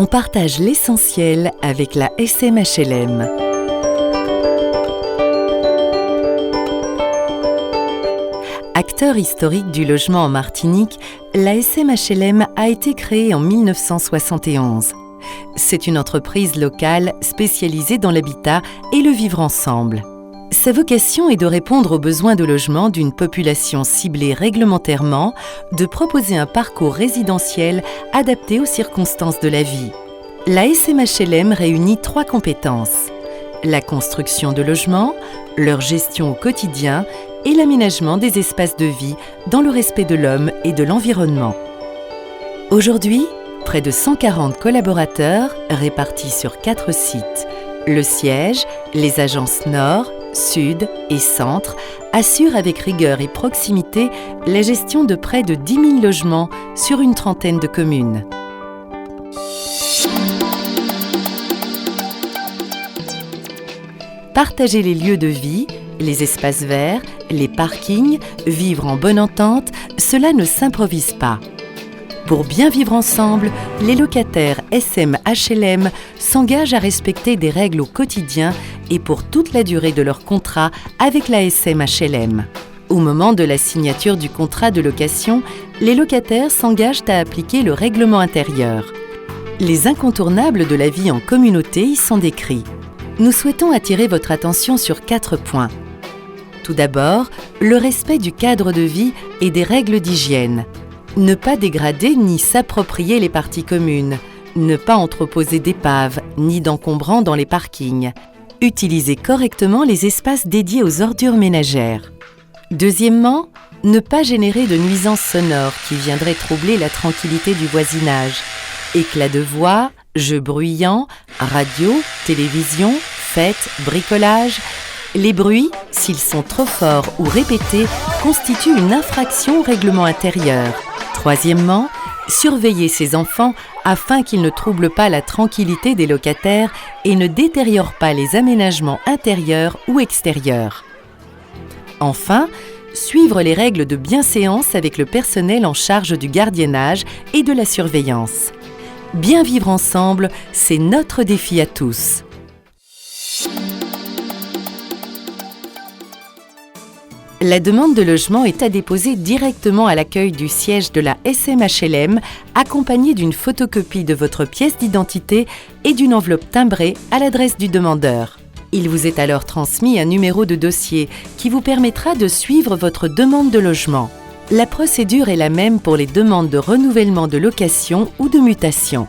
On partage l'essentiel avec la SMHLM. Acteur historique du logement en Martinique, la SMHLM a été créée en 1971. C'est une entreprise locale spécialisée dans l'habitat et le vivre ensemble. Sa vocation est de répondre aux besoins de logement d'une population ciblée réglementairement, de proposer un parcours résidentiel adapté aux circonstances de la vie. La SMHLM réunit 3 compétences: la construction de logements, leur gestion au quotidien et l'aménagement des espaces de vie dans le respect de l'homme et de l'environnement. Aujourd'hui, près de 140 collaborateurs répartis sur 4 sites. Le siège, les agences Nord, Sud et Centre assurent avec rigueur et proximité la gestion de près de 10 000 logements sur une trentaine de communes. Partager les lieux de vie, les espaces verts, les parkings, vivre en bonne entente, cela ne s'improvise pas. Pour bien vivre ensemble, les locataires SMHLM s'engagent à respecter des règles au quotidien et pour toute la durée de leur contrat avec la SMHLM. Au moment de la signature du contrat de location, les locataires s'engagent à appliquer le règlement intérieur. Les incontournables de la vie en communauté y sont décrits. Nous souhaitons attirer votre attention sur 4 points. Tout d'abord, le respect du cadre de vie et des règles d'hygiène. Ne pas dégrader ni s'approprier les parties communes. Ne pas entreposer d'épaves ni d'encombrants dans les parkings. Utiliser correctement les espaces dédiés aux ordures ménagères. Deuxièmement, ne pas générer de nuisances sonores qui viendraient troubler la tranquillité du voisinage. Éclats de voix, jeux bruyants, radio, télévision, fêtes, bricolage. Les bruits, s'ils sont trop forts ou répétés, constituent une infraction au règlement intérieur. Troisièmement, surveiller ses enfants afin qu'ils ne troublent pas la tranquillité des locataires et ne détériorent pas les aménagements intérieurs ou extérieurs. Enfin, suivre les règles de bienséance avec le personnel en charge du gardiennage et de la surveillance. Bien vivre ensemble, c'est notre défi à tous. La demande de logement est à déposer directement à l'accueil du siège de la SMHLM, accompagnée d'une photocopie de votre pièce d'identité et d'une enveloppe timbrée à l'adresse du demandeur. Il vous est alors transmis un numéro de dossier qui vous permettra de suivre votre demande de logement. La procédure est la même pour les demandes de renouvellement de location ou de mutation.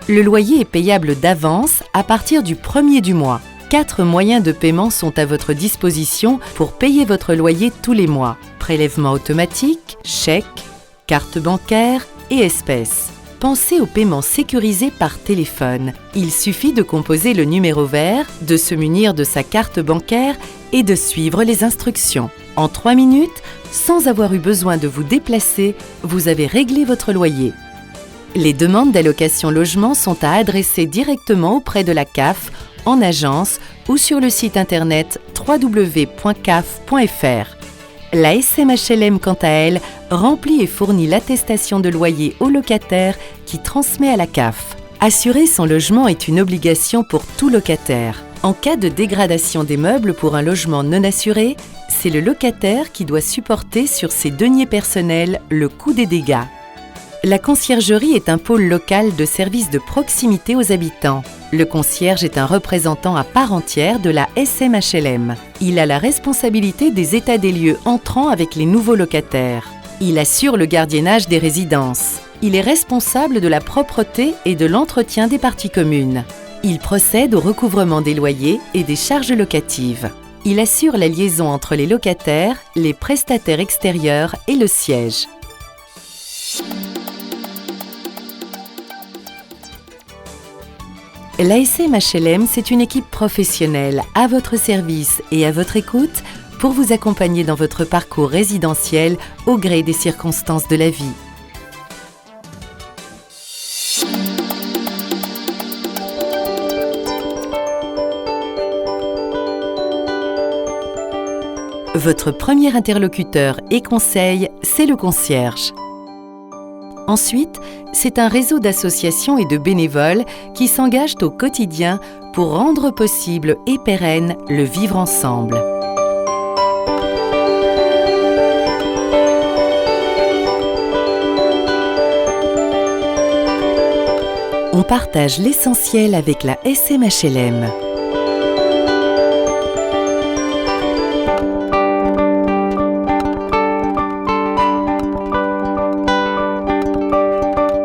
Le loyer est payable d'avance à partir du 1er du mois. 4 moyens de paiement sont à votre disposition pour payer votre loyer tous les mois. Prélèvement automatique, chèque, carte bancaire et espèces. Pensez au paiement sécurisé par téléphone. Il suffit de composer le numéro vert, de se munir de sa carte bancaire et de suivre les instructions. En 3 minutes, sans avoir eu besoin de vous déplacer, vous avez réglé votre loyer. Les demandes d'allocation logement sont à adresser directement auprès de la CAF, en agence ou sur le site internet www.caf.fr. La SMHLM, quant à elle, remplit et fournit l'attestation de loyer au locataire qui transmet à la CAF. Assurer son logement est une obligation pour tout locataire. En cas de dégradation des meubles pour un logement non assuré, c'est le locataire qui doit supporter sur ses deniers personnels le coût des dégâts. La conciergerie est un pôle local de services de proximité aux habitants. Le concierge est un représentant à part entière de la SMHLM. Il a la responsabilité des états des lieux entrants avec les nouveaux locataires. Il assure le gardiennage des résidences. Il est responsable de la propreté et de l'entretien des parties communes. Il procède au recouvrement des loyers et des charges locatives. Il assure la liaison entre les locataires, les prestataires extérieurs et le siège. La SMHLM, c'est une équipe professionnelle à votre service et à votre écoute pour vous accompagner dans votre parcours résidentiel au gré des circonstances de la vie. Votre premier interlocuteur et conseil, c'est le concierge. Ensuite, c'est un réseau d'associations et de bénévoles qui s'engagent au quotidien pour rendre possible et pérenne le vivre ensemble. On partage l'essentiel avec la SMHLM.